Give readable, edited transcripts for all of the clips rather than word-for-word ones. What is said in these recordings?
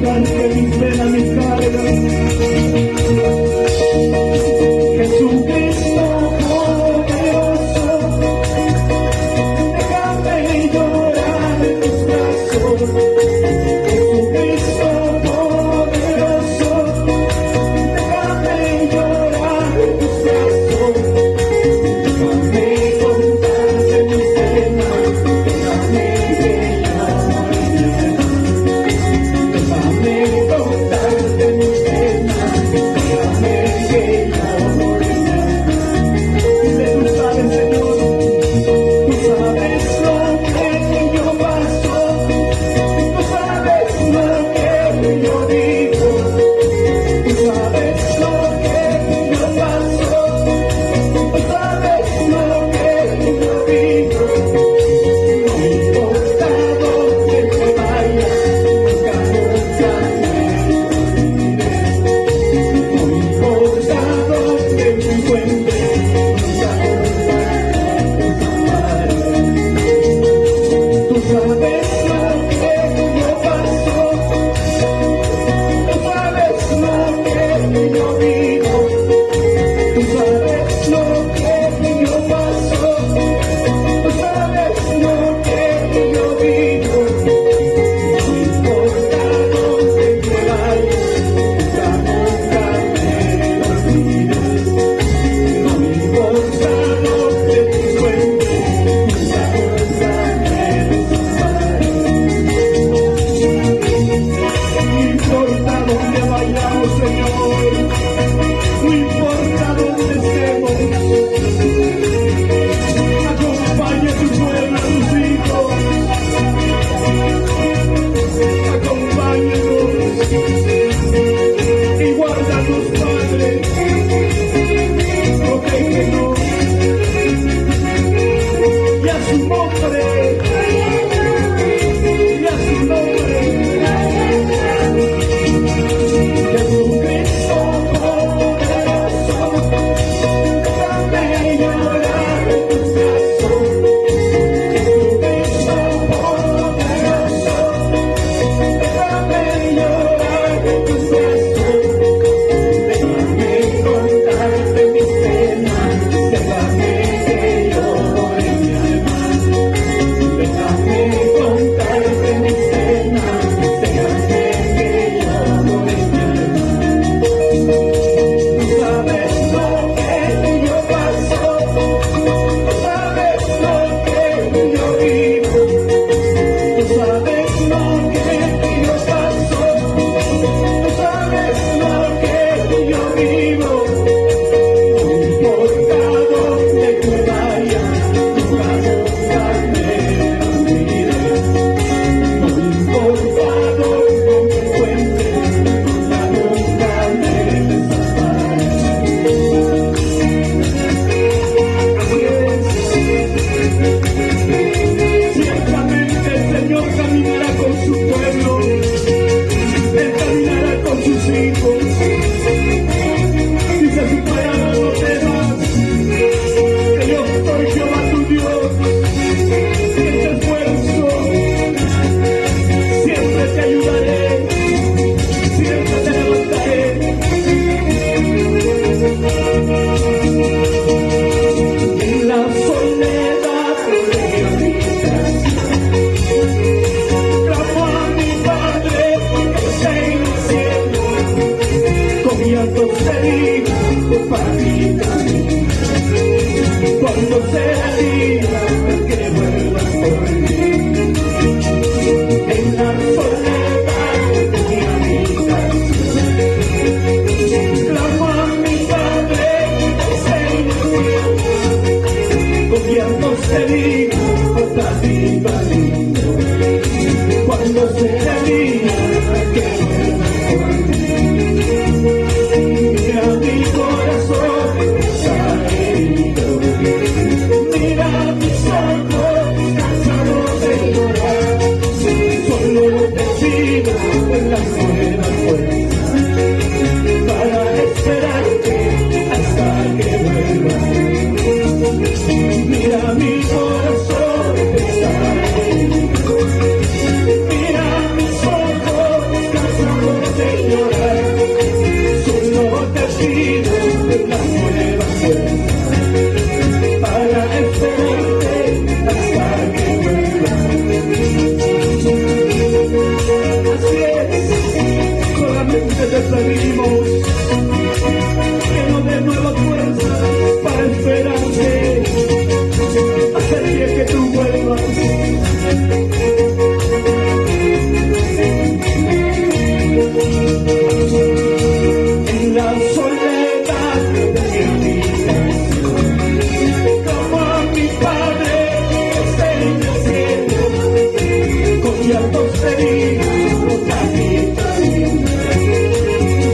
contarte mis penas, mis cargas. Jesucristo poderoso, déjame llorar en tus brazos. Jesucristo poderoso, déjame llorar en tus brazos. Déjame contarte mis penas, déjame que llore. Déjame contarte mis penas.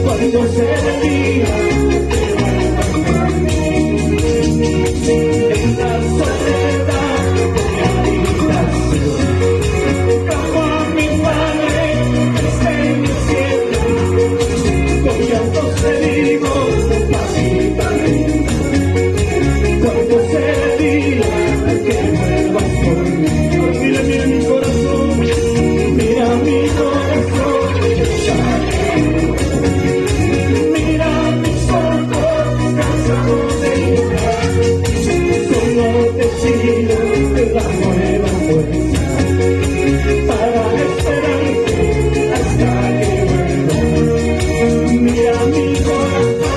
cuando sea el día que vuelvas por mí, en la soledad de mi habitación, clamo a mi Padre que está en el cielo, con llanto te digo, papita linda, cuando sea el día que vuelvas por mí. Mira, mira mi corazón, mira mi corazón, mira mis ojos cansados de llorar, solo te pido la nueva fuerza para esperarte hasta que vuelvas. Mira mi corazón,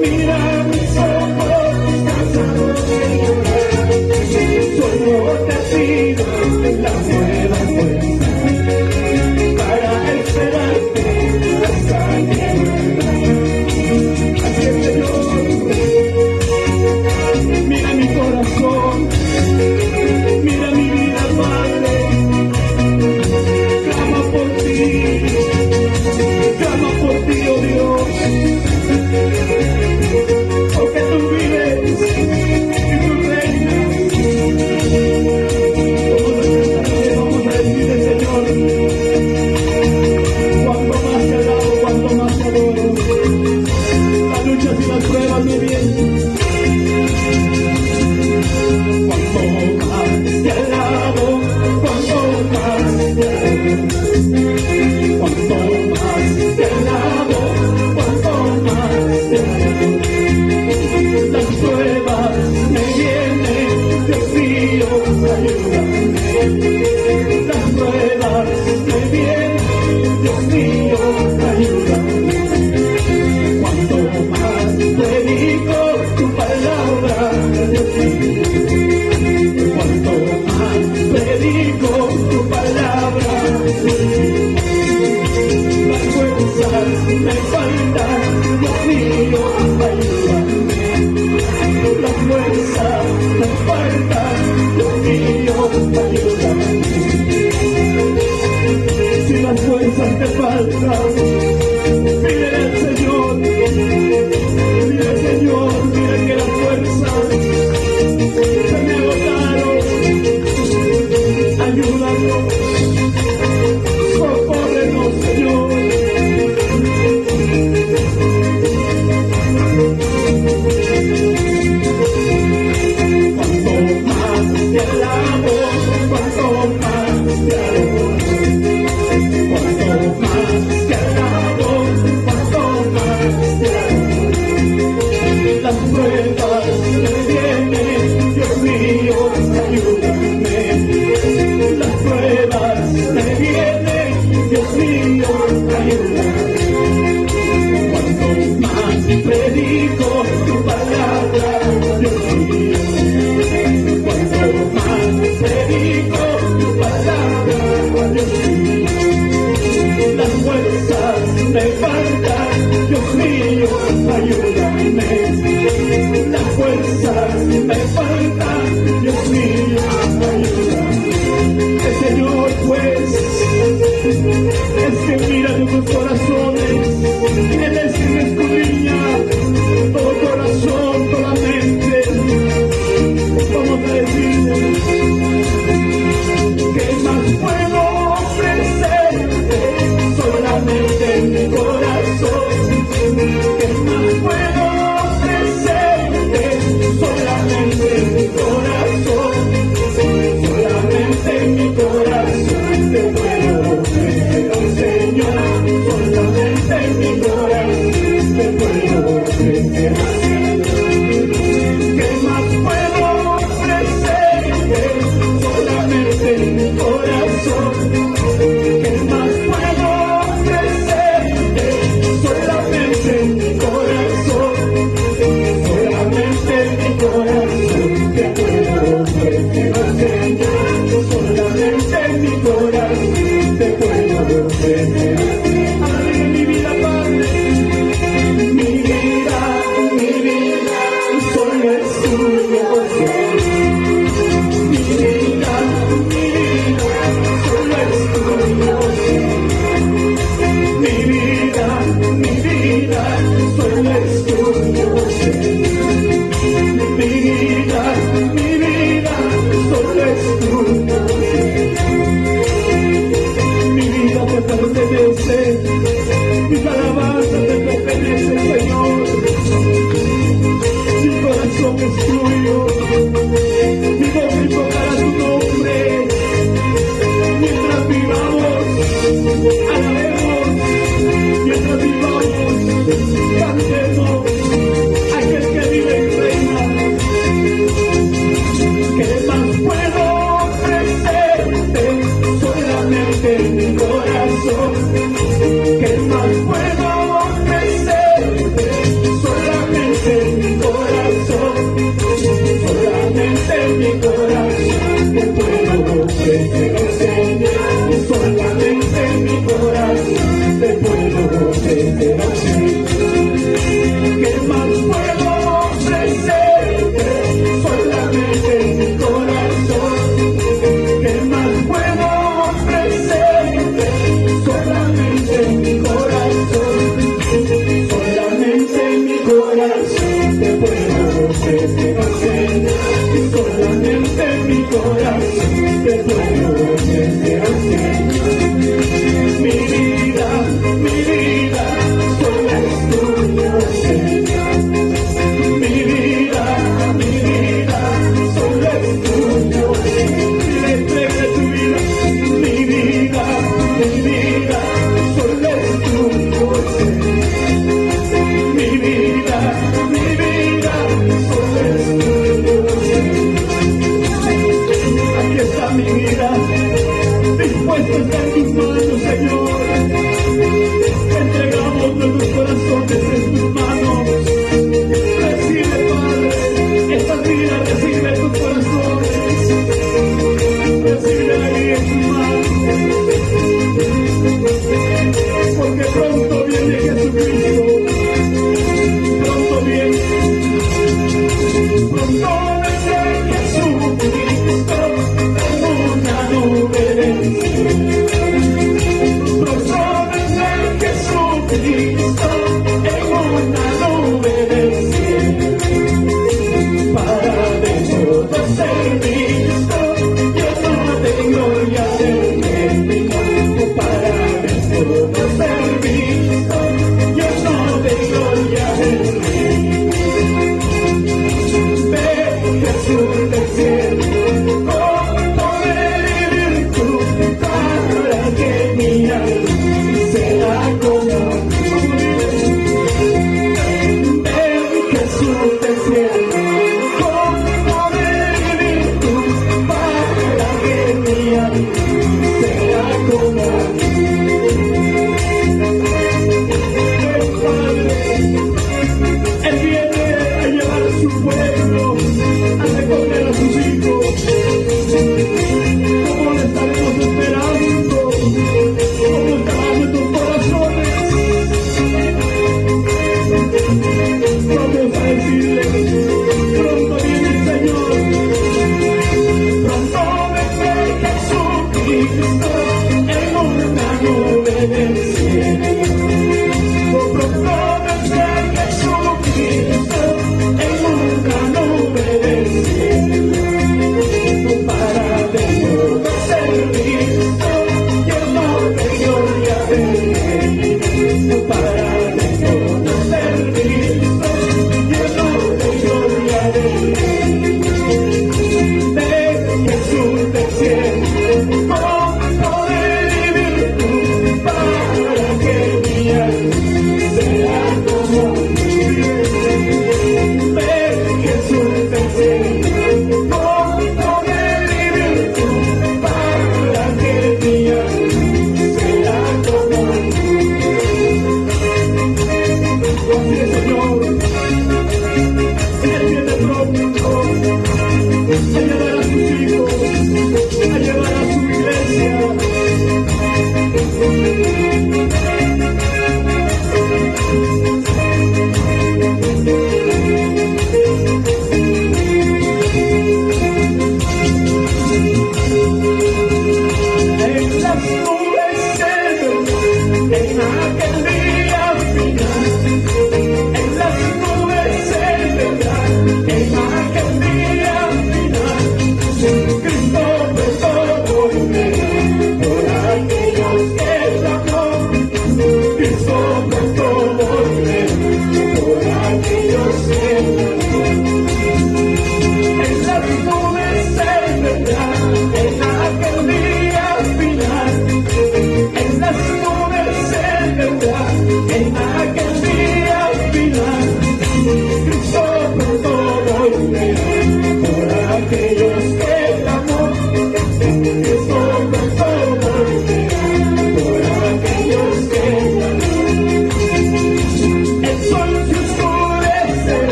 mira mis ojos cansados de llorar, solo te pido la nueva fuerza para esperarte hasta que vuelvas. Así es, Señor, mira mi corazón, mira mi vida, Padre, clama por ti, oh Dios, porque tú vives y tú reinas. Vamos a decirle, Señor, cuanto más te alabo, cuanto más te adoro, las luchas y las pruebas me vienen. Cuanto más te alabo, cuanto más te adoro, cuanto más te alabo, cuanto más te adoro. Las pruebas me vienen, Dios mío, ayúdame. Las pruebas me vienen, Dios mío, ayúdame. Cuanto más predico tu palabra, Dios mío, cuanto más predico tu palabra, Dios mío, las fuerzas me faltan, Dios mío, ayúdame. Las fuerzas me faltan, Dios mío, ayúdame. Si las fuerzas te faltan, pide al Señor, mira Señor, mira que las fuerzas se me agotaron, ayúdanos, socórrenos, Señor. Cuanto más te alabo, cuanto más te adoro, cuanto más te alabo, cuanto más te adoro. Las pruebas me vienen, Dios mío, ayúdame. Las pruebas me vienen, Dios mío, ayúdame. Cuanto más predico tu palabra, Dios mío, cuanto más predico tu palabra, Dios mío, las fuerzas me faltan, Dios mío, ayúdame. Las fuerzas me faltan, Dios mío, ayúdame. El Señor, pues, es que mira nuestros corazones, Él es quien escudriña todo corazón, toda mente. Vamos a decirle, ¿qué más puedo ofrecerte? Solamente en mi corazón. ¿Qué más puedo ofrecerte? Solamente en mi corazón. Solamente en mi corazón te puedo ofrecer, oh Señor. Solamente en mi corazón te puedo ofrecer. ¿Qué más puedo ofrecerte? Solamente en mi corazón. ¿Qué más puedo ofrecerte? Solamente en mi corazón. Solamente en mi corazón te puedo ofrecer, oh Señor. Solamente en mi corazón te puedo ofrecer. Abre mi vida, Padre. Mi vida, solo es tuyo, oh Dios. Mi vida, dispuesto a estar en tus manos, Señor. Entregamos nuestros corazones en tus manos. Recibe, Padre, estas vidas, recibe tus corazones. Recibe ahí en tus manos. Porque pronto viene Jesucristo. Pronto viene. Pronto vendrá Jesucristo en una nube del cielo. Pronto vendrá Jesucristo en una nube del cielo. Para de todo ser visto, lleno de gloria del Espíritu. Para de todo ser visto, lleno de gloria del Espíritu. Jesús del cielo, con poder y virtud, para que mi alma sea como tú. Jesús del cielo, con poder y virtud, para que mi alma sea como tú. El Padre, Él viene a llevar a su pueblo, a recoger a sus hijos. ¿Cómo le estaremos esperando? ¿Cómo estarán nuestros corazones? Vamos a decirle, pronto viene el Señor. Pronto vendrá Jesucristo en una nube del cielo. Pronto vendrá Jesucristo en una nube del cielo. Para de todo ser visto, lleno de gloria del Espíritu. Para de todo ser visto, lleno de gloria del Espíritu. De Jesús del cielo, con poder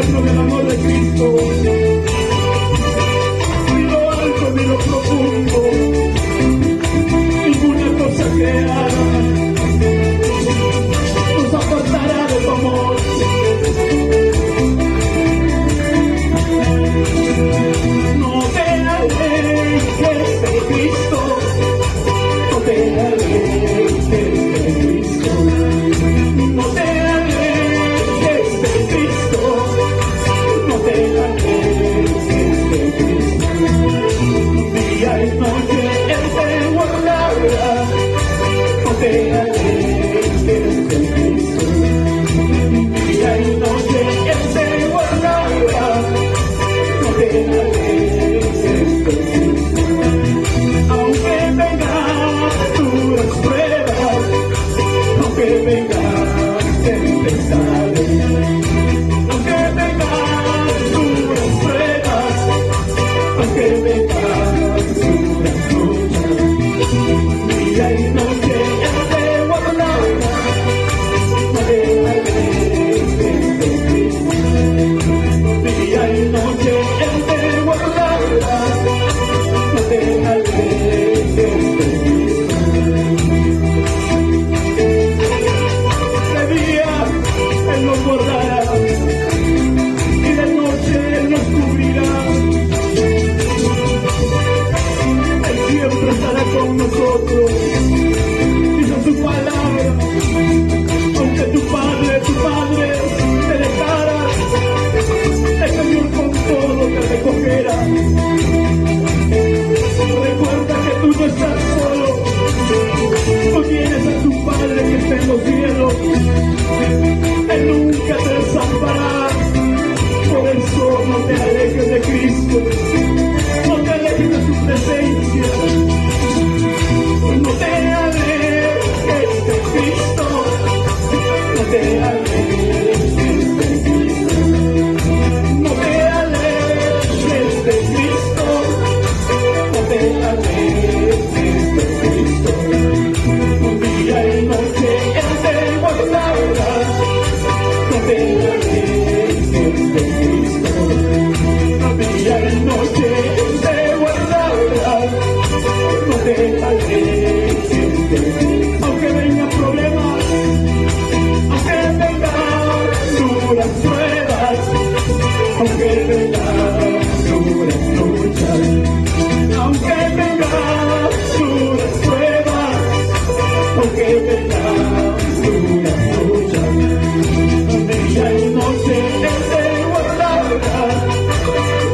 eterno del amor de Cristo, ni lo alto ni lo profundo, ninguna cosa creada nos apartará de tu amor. No te alejes de Cristo, no te alejes de Cristo, no te alejes de Cristo, no te alejes de Cristo. Día y noche Él te guardará, no te alejes de Cristo. Día y noche Él te guardará, no te alejes de Cristo. Aunque vengan duras pruebas, aunque vengan tempestades, aunque vengan duras pruebas, aunque vengan duras luchas, día y noche Él te guardará, no te alejes de Cristo. Día y noche Él te guardará, no te alejes de Cristo. De día Él nos guardará y de noche Él nos cubrirá. Él siempre estará con nosotros, dice su palabra. Aunque tu padre te dejara, el Señor con todo te recogerá. Recuerda que tú no estás solo, tú tienes a tu Padre que está en los cielos. Él nunca te desamparará. Por eso no te alejes de Cristo, no te alejes de su presencia, no te alejes de Cristo, no te alejes de Cristo, no te alejes de Cristo, no te alejes de Cristo. Un día y noche Él te guardará, no te alejes de Cristo. Un día y noche Él te guardará, no te alejes de Cristo. Aunque vengan problemas, aunque vengan duras pruebas, aunque vengan duras luchas, aunque vengan duras pruebas, aunque vengan duras luchas, día y noche Él te guardará,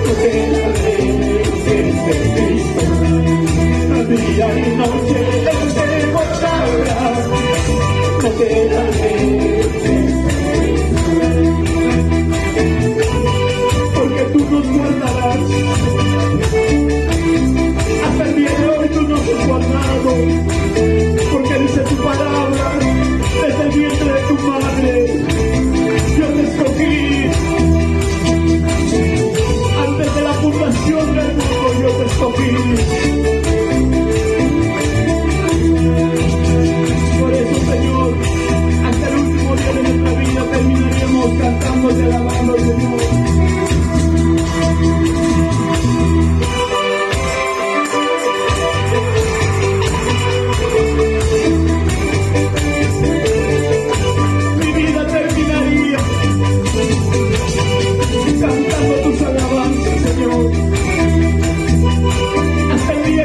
no te alejes de Cristo. Día y noche Él te guardará, no te alejes de Cristo. Porque tú nos guardarás, hasta el día de hoy tú nos has guardado, porque dice tu palabra, desde el vientre de tu madre yo te escogí, antes de la fundación del mundo yo te escogí. Por eso, Señor, hasta el último día de nuestra vida terminaríamos cantándote, alabando al Señor. Mi vida terminaría cantando tus alabanzas, Señor, hasta el día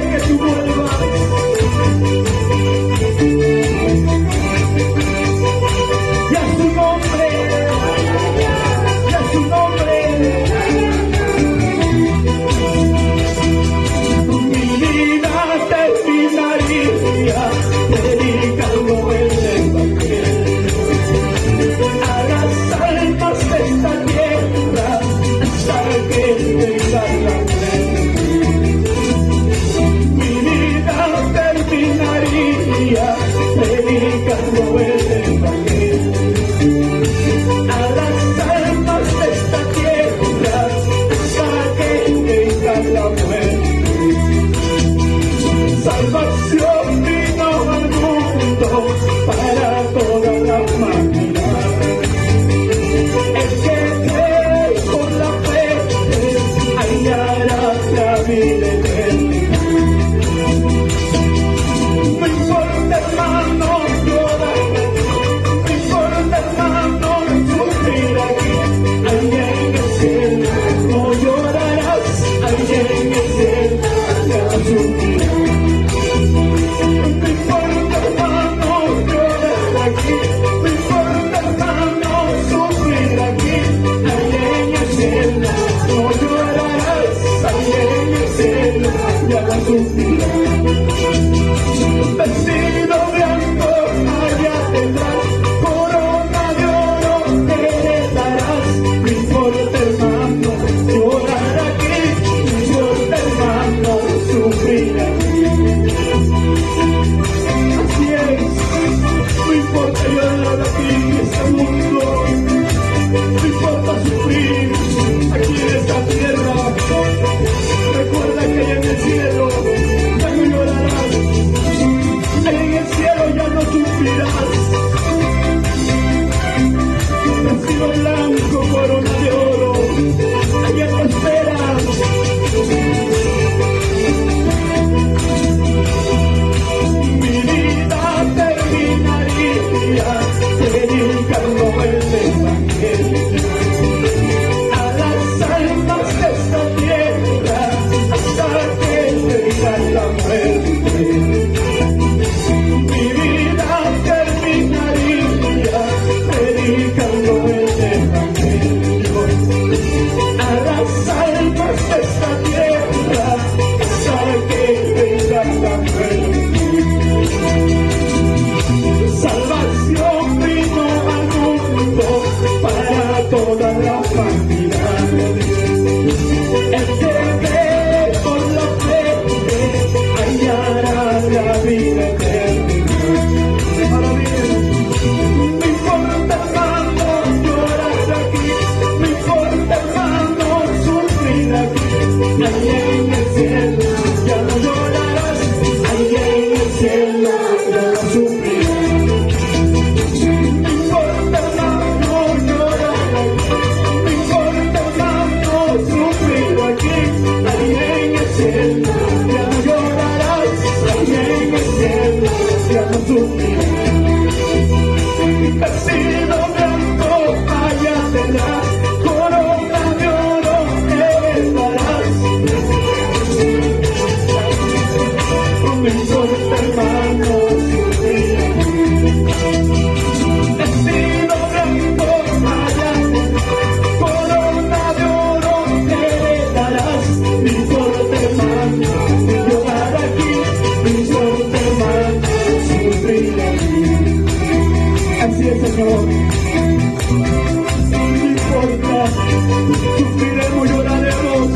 Sufriremos, lloraremos,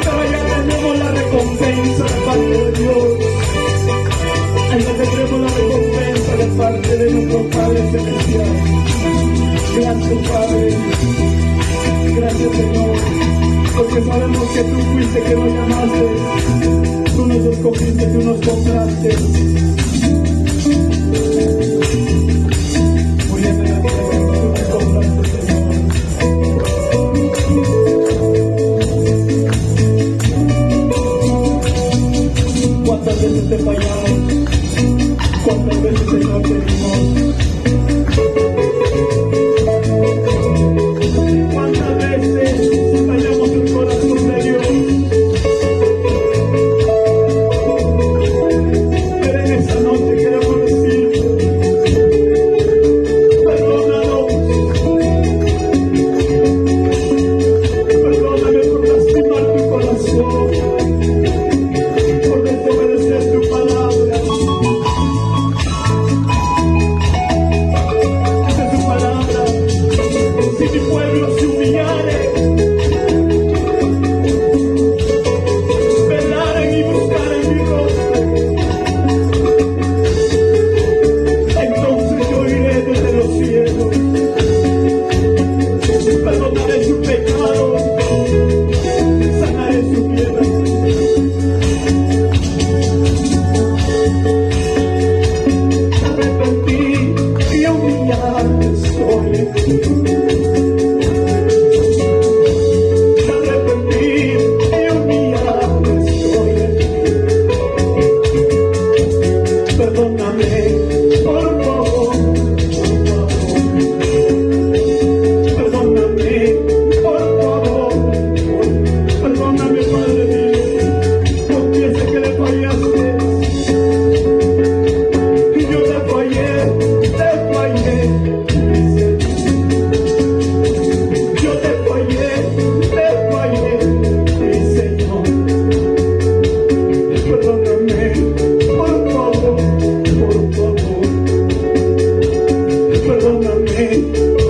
pero ya tenemos la recompensa de parte de Dios. Ya tendremos la recompensa de parte de nuestro Padre Celestial. Gracias, Padre. Gracias, Señor, porque sabemos que tú fuiste que nos llamaste, tú nos escogiste, tú nos compraste. Muy bien, tú nos compraste, Señor. ¿Cuántas veces te fallamos? ¿Cuántas veces, Señor, te dimos? ¿Cuántas veces fallamos el corazón de Dios? Pero en esta noche queremos decirte, perdónanos. Perdóname por lastimar tu corazón, por desobedecer tu palabra. Esa es tu palabra. Si mi pueblo se humillare, velaren y buscaren mi rostro, entonces yo iré desde los cielos, perdonaré su pecado, sanaré su piedra. Me arrepentí y humillado estoy. Perdóname, por favor, perdóname, por favor, perdóname, Padre mío, confiesa que le fallaste, y yo te fallé, yo te fallé, mi Señor, perdóname, por favor. Perdóname,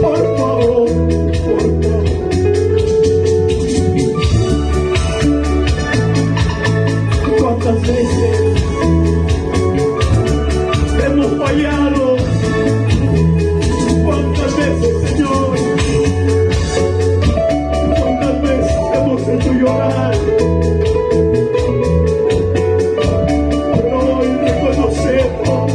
por favor, por favor. ¿Cuántas veces hemos fallado? ¿Cuántas veces, Señor? ¿Cuántas veces hemos hecho llorar? Pero hoy reconocemos.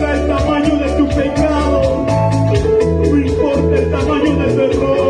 El tamaño de tu pecado, no importa el tamaño del error.